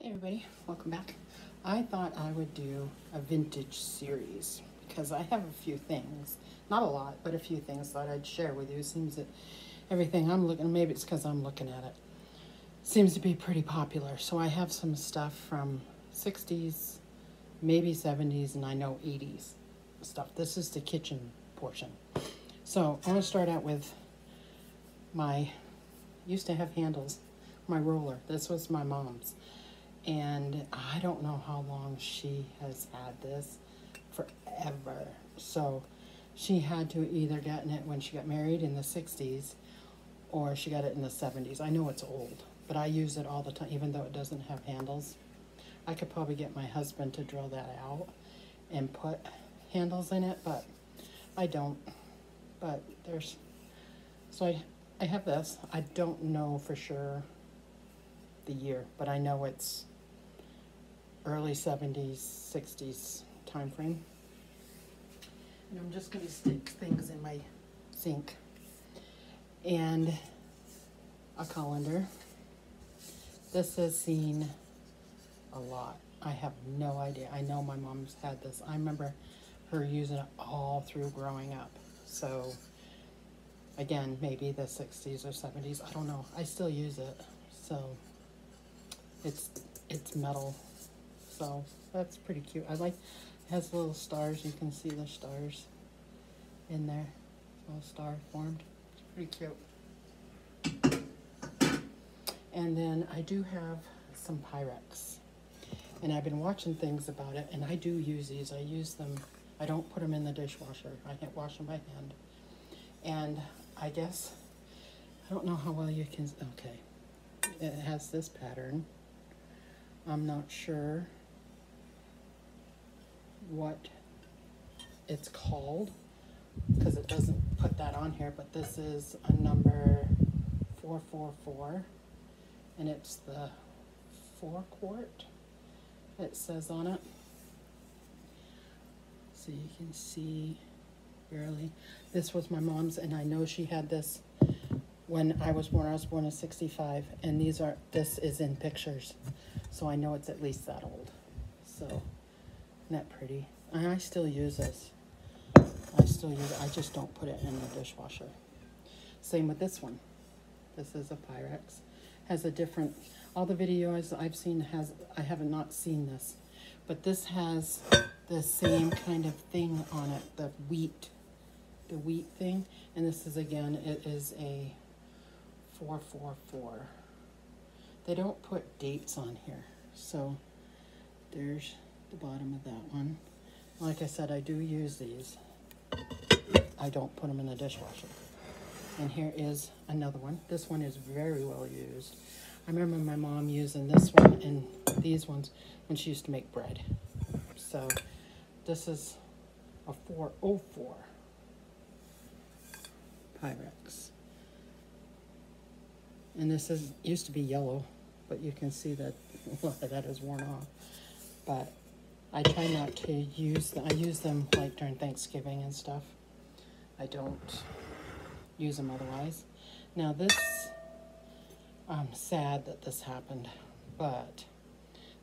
Hey everybody, welcome back. I thought I would do a vintage series because I have a few things, not a lot, but a few things that I'd share with you. It seems that everything I'm looking, maybe it's because I'm looking at it, seems to be pretty popular. So I have some stuff from 60s, maybe 70s, and I know 80s stuff. This is the kitchen portion. So I want to start out with used to have handles, my roller. This was my mom's. And I don't know how long she has had this, forever. So she had to either gotten it when she got married in the 60s or she got it in the 70s. I know it's old, but I use it all the time, even though it doesn't have handles. I could probably get my husband to drill that out and put handles in it, but I don't. But so I have this. I don't know for sure the year, but I know it's early 70s, 60s time frame. And I'm just going to stick things in my sink. And a colander. This has seen a lot. I have no idea. I know my mom's had this. I remember her using it all through growing up. So again, maybe the 60s or 70s. I don't know. I still use it. So it's metal. So that's pretty cute. I like, it has little stars. You can see the stars in there. Little star formed. It's pretty cute. And then I do have some Pyrex. And I've been watching things about it, and I do use these. I use them. I don't put them in the dishwasher. I can't wash them by hand. And I guess, I don't know how well you can, okay. It has this pattern. I'm not sure what it's called because it doesn't put that on here, but this is a number 444 and it's the 4-quart, it says on it. So you can see barely. This was my mom's, and I know she had this when I was born. I was born in 65, and this is in pictures. So I know it's at least that old. So, isn't that pretty? And I still use this. I still use it. I just don't put it in the dishwasher. Same with this one. This is a Pyrex. Has a different, all the videos I've seen I have not seen this. But this has the same kind of thing on it, the wheat thing. And this is, again, it is a 444. They don't put dates on here, so there's the bottom of that one. Like I said, I do use these. I don't put them in the dishwasher. And here is another one. This one is very well used. I remember my mom using this one and these ones when she used to make bread. So this is a 404 Pyrex. And this used to be yellow, but you can see that a lot of that is worn off. But I try not to use them. I use them like during Thanksgiving and stuff. I don't use them otherwise. Now this, I'm sad that this happened, but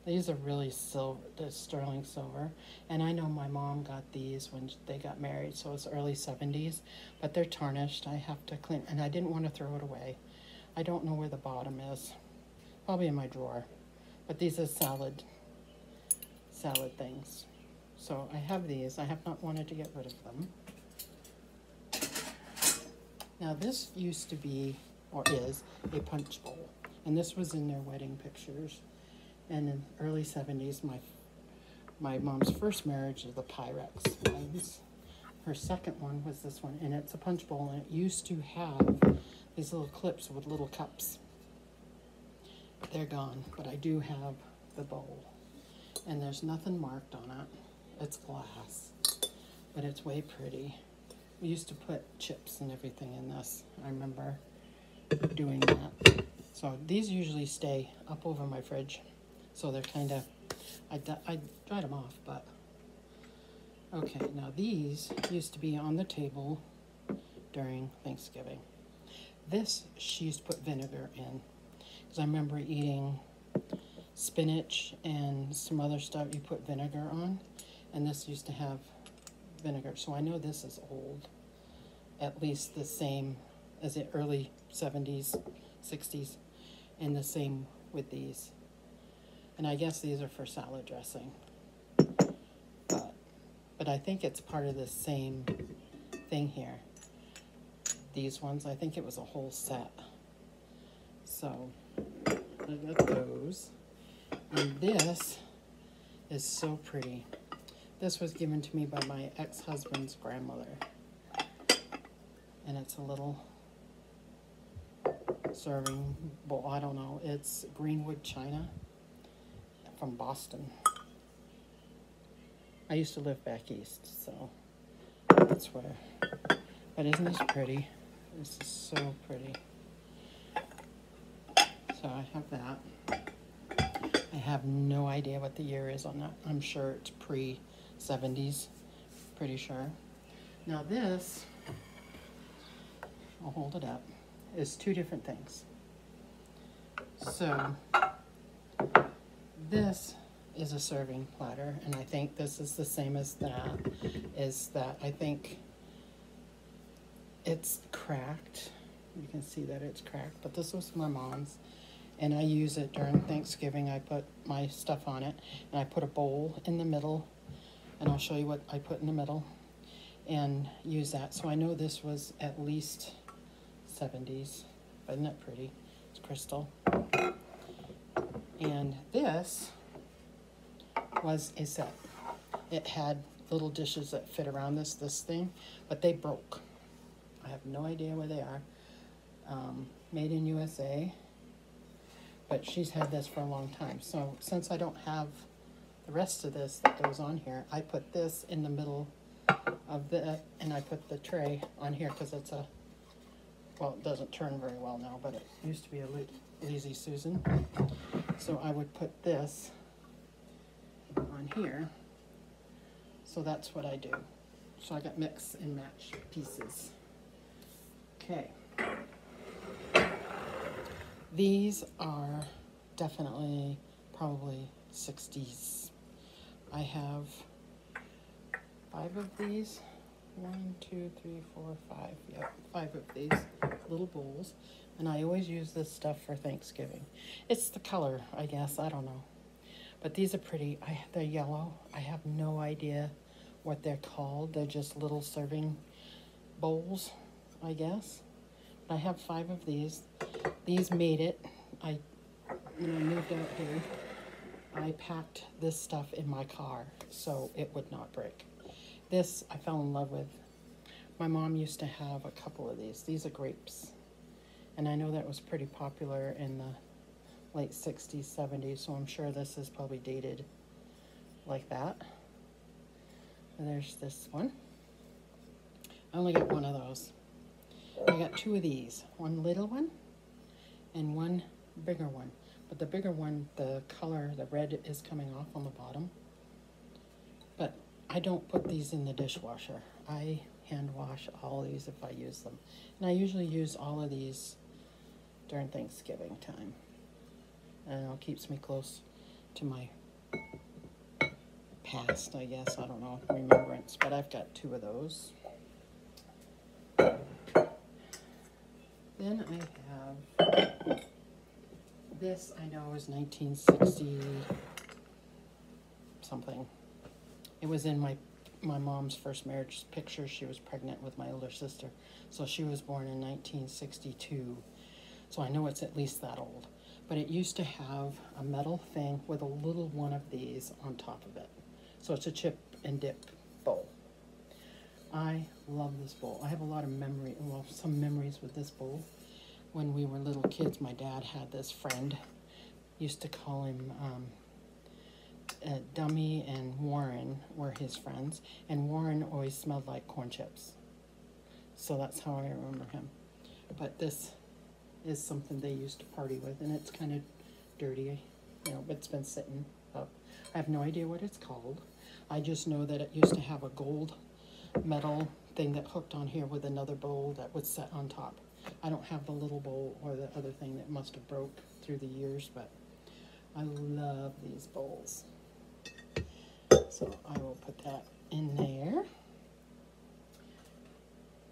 these are really silver, they're sterling silver. And I know my mom got these when they got married, so it's early 70s, but they're tarnished. I have to clean, and I didn't want to throw it away. I don't know where the bottom is. Probably in my drawer. But these are salad things. So I have these. I have not wanted to get rid of them. Now this used to be, or is, a punch bowl. And this was in their wedding pictures. And in early 70s, my mom's first marriage is the Pyrex ones. Her second one was this one, and it's a punch bowl, and it used to have these little clips with little cups. They're gone, but I do have the bowl. And there's nothing marked on it. It's glass, but it's way pretty. We used to put chips and everything in this. I remember doing that. So these usually stay up over my fridge. So they're kind of, I dried them off, but. Okay, now these used to be on the table during Thanksgiving. This, she used to put vinegar in. Because I remember eating spinach and some other stuff you put vinegar on. And this used to have vinegar. So I know this is old. At least the same as the early 70s, 60s. And the same with these. And I guess these are for salad dressing. But I think it's part of the same thing here. These ones, I think it was a whole set. So I got those. And this is so pretty. This was given to me by my ex-husband's grandmother. And it's a little serving bowl. I don't know. It's greenwood china from Boston. I used to live back east, so that's where. But isn't this pretty? This is so pretty. So I have that. I have no idea what the year is on that. I'm sure it's pre-70s. Pretty sure. Now this, I'll hold it up, is two different things. So this is a serving platter, and I think this is the same as that, is that I think it's cracked. You can see that it's cracked, but this was my mom's, and I use it during Thanksgiving. I put my stuff on it, and I put a bowl in the middle, and I'll show you what I put in the middle, and use that. So I know this was at least 70s. Isn't that pretty? It's crystal. And this was a set. It had little dishes that fit around this thing, but they broke. I have no idea where they are. Made in USA, but she's had this for a long time. So since I don't have the rest of this that goes on here, I put this in the middle of the, and I put the tray on here because it's a, well, it doesn't turn very well now, but it used to be a Lazy Susan. So I would put this on here. So that's what I do. So I got mix and match pieces. Okay. These are definitely probably 60s. I have 5 of these. 1, 2, 3, 4, 5. Yep, 5 of these little bowls. And I always use this stuff for Thanksgiving. It's the color, I guess. I don't know. But these are pretty. They're yellow. I have no idea what they're called. They're just little serving bowls, I guess. But I have 5 of these. These made it. When I moved out here, I packed this stuff in my car so it would not break. This I fell in love with. My mom used to have a couple of these. These are grapes. And I know that was pretty popular in the late 60s, 70s, so I'm sure this is probably dated like that. And there's this one. I only got 1 of those. I got 2 of these. 1 little one and 1 bigger one. But the bigger one, the color, the red is coming off on the bottom. But I don't put these in the dishwasher. I hand wash all these if I use them. And I usually use all of these during Thanksgiving time. And it keeps me close to my past, I guess. I don't know, remembrance. But I've got 2 of those. Then I have this. I know is 1960 something. It was in my mom's first marriage picture. She was pregnant with my older sister. So she was born in 1962. So I know it's at least that old. But it used to have a metal thing with a little one of these on top of it. So it's a chip and dip bowl. I love this bowl. I have a lot of some memories with this bowl. When we were little kids, my dad had this friend. Used to call him Dummy and Warren were his friends. And Warren always smelled like corn chips. So that's how I remember him. But this is something they used to party with, and it's kind of dirty, but it's been sitting up. I have no idea what it's called. I just know that it used to have a gold metal thing that hooked on here with another bowl that was set on top. I don't have the little bowl or the other thing that must have broke through the years, but I love these bowls. So I will put that in there.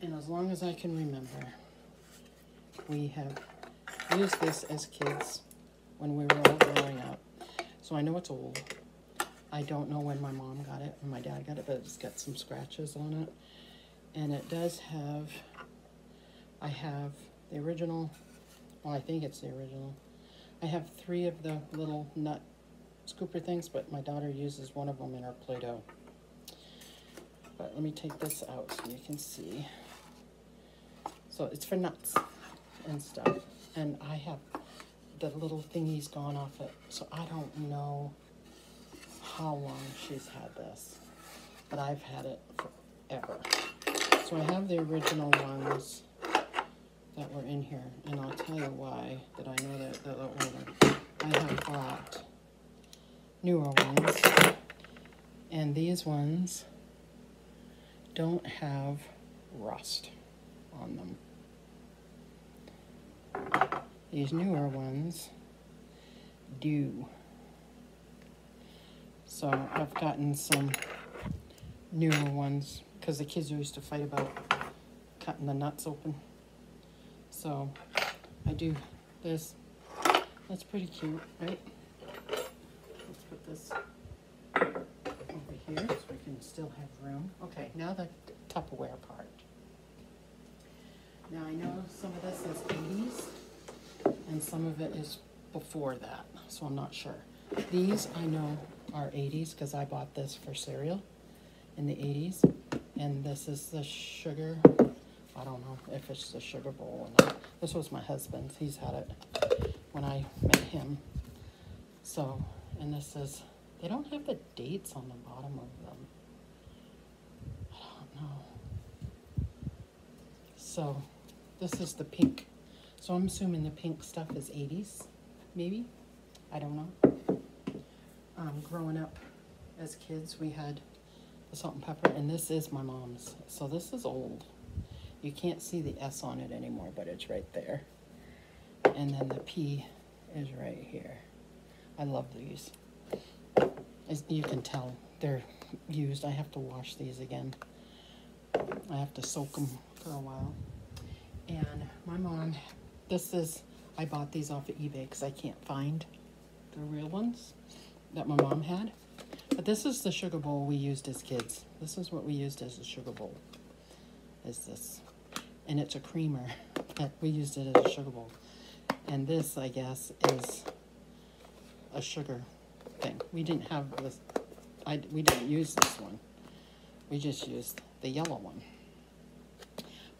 And as long as I can remember, we have used this as kids when we were all growing up. So I know it's old. I don't know when my mom got it and my dad got it, but it's got some scratches on it. And it does have, I have the original, well, I think it's the original. I have 3 of the little nut scooper things, but my daughter uses one of them in her Play-Doh. But let me take this out so you can see. So it's for nuts and stuff. And I have the little thingies gone off it, so I don't know how long she's had this, but I've had it forever. So I have the original ones that were in here, and I'll tell you why, that I know that they're older. I have bought newer ones, and these ones don't have rust on them. These newer ones do. So I've gotten some newer ones because the kids used to fight about cutting the nuts open. So I do this. That's pretty cute, right? Let's put this over here so we can still have room. Okay, now the Tupperware part. Now I know some of this is 80s and some of it is before that, so I'm not sure. These I know are 80s because I bought this for cereal in the 80s. And this is the sugar, I don't know if it's the sugar bowl or not. This was my husband's, he's had it when I met him. So, and this is, they don't have the dates on the bottom of them. I don't know. So, this is the pink. So I'm assuming the pink stuff is 80s, maybe? I don't know. Growing up as kids, we had the salt and pepper, and this is my mom's. So this is old. You can't see the S on it anymore, but it's right there. And then the P is right here. I love these. As you can tell, they're used. I have to wash these again. I have to soak them for a while. And my mom, I bought these off of eBay because I can't find the real ones that my mom had. But this is the sugar bowl we used as kids. This is what we used as a sugar bowl, is this. And it's a creamer, but we used it as a sugar bowl. And this, I guess, is a sugar thing. We didn't have this, we didn't use this one. We just used the yellow one.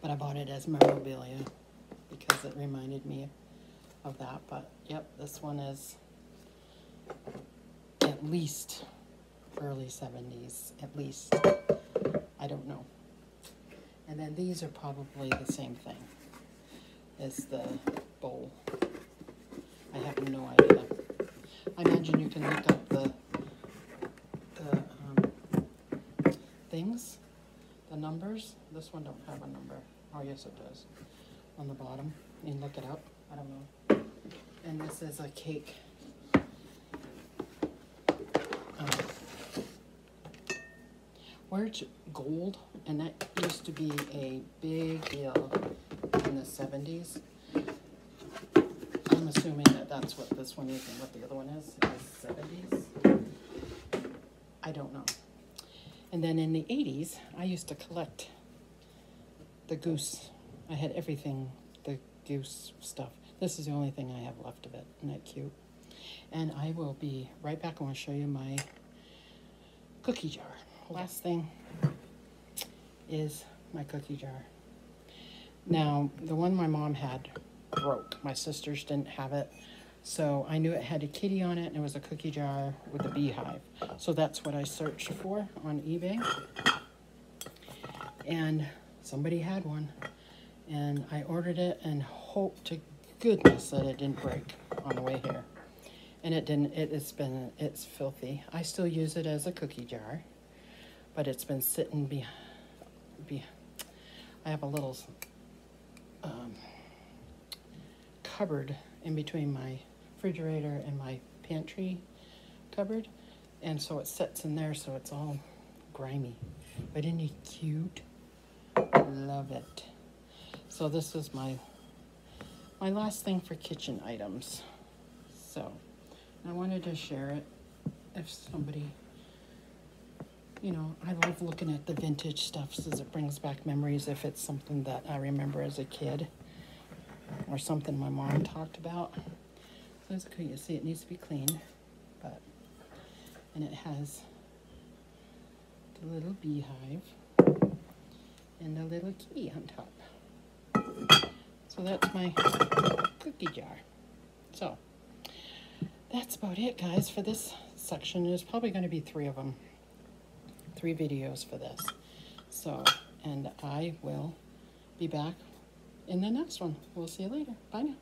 But I bought it as memorabilia because it reminded me of that. But, yep, this one is at least early 70s, at least. I don't know. And then these are probably the same thing as the bowl. I have no idea. I imagine you can look up the things, the numbers. This one don't have a number. Oh, yes, it does. On the bottom. You can look it up. I don't know. And this is a cake. Where it's gold, and that used to be a big deal in the 70s. I'm assuming that that's what this one is and what the other one is 70s. I don't know. And then in the 80s, I used to collect the goose. I had everything, the goose stuff. This is the only thing I have left of it. Isn't that cute? And I will be right back. I want to show you my cookie jar. Last thing is my cookie jar. Now, the one my mom had broke. My sisters didn't have it. So I knew it had a kitty on it, and it was a cookie jar with a beehive. So that's what I searched for on eBay. And somebody had one. And I ordered it and hoped to goodness that it didn't break on the way here. And it didn't. It's filthy. I still use it as a cookie jar. But it's been sitting I have a little cupboard in between my refrigerator and my pantry cupboard. And so it sits in there, so it's all grimy. But isn't he cute? Love it. So this is my last thing for kitchen items. So I wanted to share it if somebody, you know, I love looking at the vintage stuff because it brings back memories if it's something that I remember as a kid or something my mom talked about. So it's okay. You see it needs to be cleaned, but, and it has the little beehive and the little kitty on top. So that's my cookie jar. So that's about it, guys, for this section. There's probably going to be 3 of them. 3 videos for this. So, and I will be back in the next one. We'll see you later. Bye now.